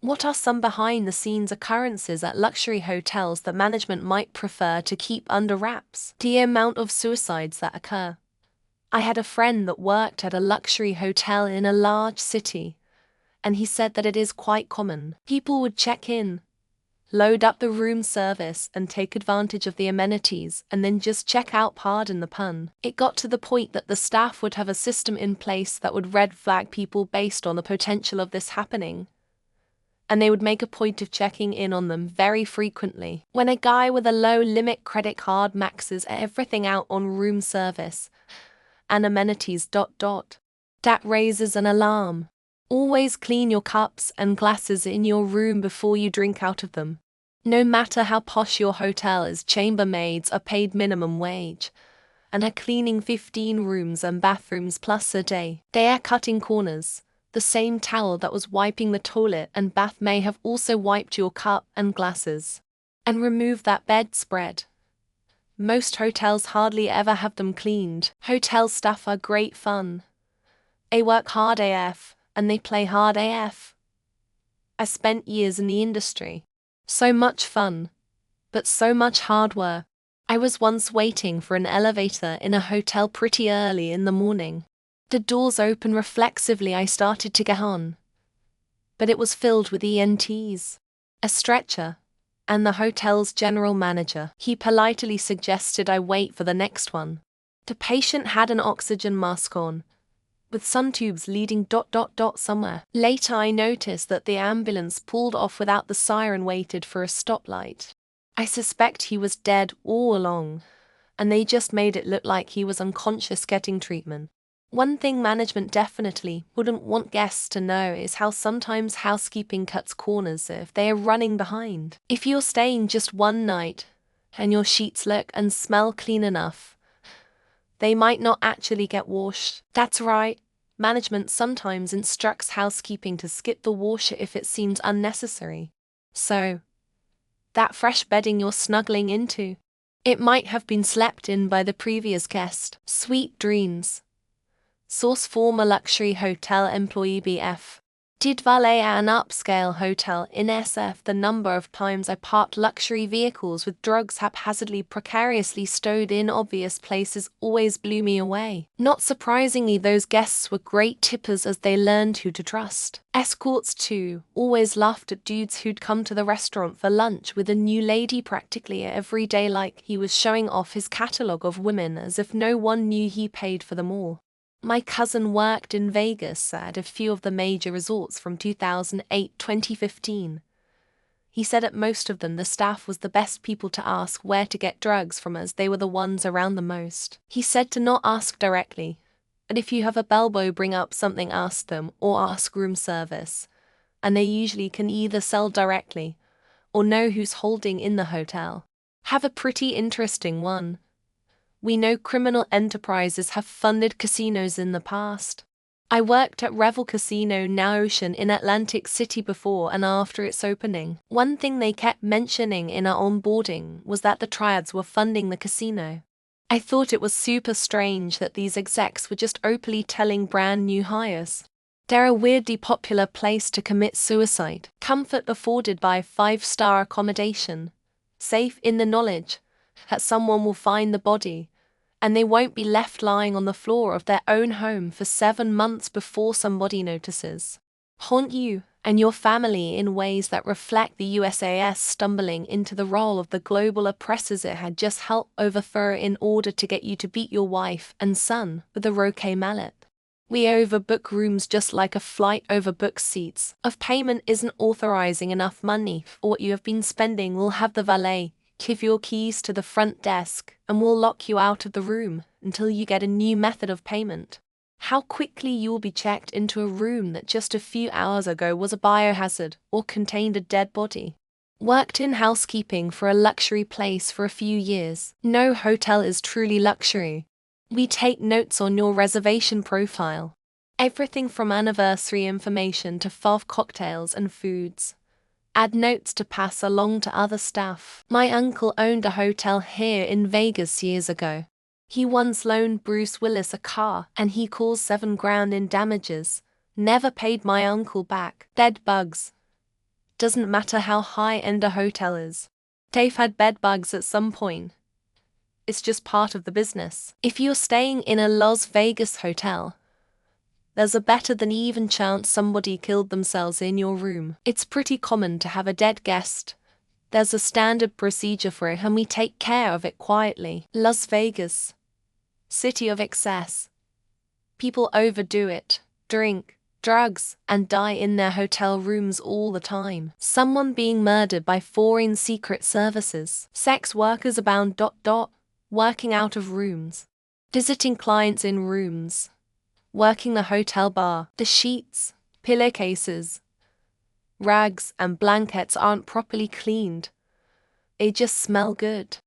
What are some behind-the-scenes occurrences at luxury hotels that management might prefer to keep under wraps? The amount of suicides that occur. I had a friend that worked at a luxury hotel in a large city, and he said that it is quite common. People would check in, load up the room service and take advantage of the amenities and then just check out, pardon the pun. It got to the point that the staff would have a system in place that would red flag people based on the potential of this happening, and they would make a point of checking in on them very frequently. When a guy with a low limit credit card maxes everything out on room service and amenities ... that raises an alarm. Always clean your cups and glasses in your room before you drink out of them. No matter how posh your hotel is, chambermaids are paid minimum wage and are cleaning 15 rooms and bathrooms plus a day. They are cutting corners. The same towel that was wiping the toilet and bath may have also wiped your cup and glasses. And remove that bedspread. Most hotels hardly ever have them cleaned. Hotel staff are great fun. They work hard AF, and they play hard AF. I spent years in the industry. So much fun, but so much hard work. I was once waiting for an elevator in a hotel pretty early in the morning. The doors opened reflexively. I started to get on, but it was filled with ENTs, a stretcher, and the hotel's general manager. He politely suggested I wait for the next one. The patient had an oxygen mask on, with sun tubes leading ... somewhere. Later I noticed that the ambulance pulled off without the siren, waited for a stoplight. I suspect he was dead all along, and they just made it look like he was unconscious getting treatment. One thing management definitely wouldn't want guests to know is how sometimes housekeeping cuts corners if they are running behind. If you're staying just one night, and your sheets look and smell clean enough, they might not actually get washed. That's right. Management sometimes instructs housekeeping to skip the washer if it seems unnecessary. So, that fresh bedding you're snuggling into, it might have been slept in by the previous guest. Sweet dreams. Source: former luxury hotel employee BF. Did valet at an upscale hotel in SF. The number of times I parked luxury vehicles with drugs haphazardly precariously stowed in obvious places always blew me away. Not surprisingly, those guests were great tippers as they learned who to trust. Escorts too always laughed at dudes who'd come to the restaurant for lunch with a new lady practically every day, like he was showing off his catalogue of women as if no one knew he paid for them all. My cousin worked in Vegas at a few of the major resorts from 2008-2015. He said at most of them the staff was the best people to ask where to get drugs from, as they were the ones around the most. He said to not ask directly, but if you have a bellboy bring up something, ask them or ask room service, and they usually can either sell directly or know who's holding in the hotel. Have a pretty interesting one. We know criminal enterprises have funded casinos in the past. I worked at Revel Casino, now Ocean, in Atlantic City before and after its opening. One thing they kept mentioning in our onboarding was that the triads were funding the casino. I thought it was super strange that these execs were just openly telling brand new hires they're a weirdly popular place to commit suicide. Comfort afforded by 5-star accommodation, safe in the knowledge that someone will find the body, and they won't be left lying on the floor of their own home for 7 months before somebody notices. Haunt you and your family in ways that reflect the USAS stumbling into the role of the global oppressors it had just helped overthrow in order to get you to beat your wife and son with a roquet mallet. We overbook rooms just like a flight overbooks seats. If payment isn't authorizing enough money for what you have been spending, we'll have the valet give your keys to the front desk and we'll lock you out of the room until you get a new method of payment. How quickly you will be checked into a room that just a few hours ago was a biohazard or contained a dead body. Worked in housekeeping for a luxury place for a few years. No hotel is truly luxury. We take notes on your reservation profile. Everything from anniversary information to FOV cocktails and foods. Add notes to pass along to other staff. My uncle owned a hotel here in Vegas years ago. He once loaned Bruce Willis a car and he caused $7,000 in damages. Never paid my uncle back. Dead bugs. Doesn't matter how high-end a hotel is. They've had bed bugs at some point. It's just part of the business. If you're staying in a Las Vegas hotel, there's a better than even chance somebody killed themselves in your room. It's pretty common to have a dead guest. There's a standard procedure for it and we take care of it quietly. Las Vegas, city of excess. People overdo it, drink, drugs, and die in their hotel rooms all the time. Someone being murdered by foreign secret services. Sex workers abound. Working out of rooms. Visiting clients in rooms. Working the hotel bar. The sheets, pillowcases, rags, and blankets aren't properly cleaned. They just smell good.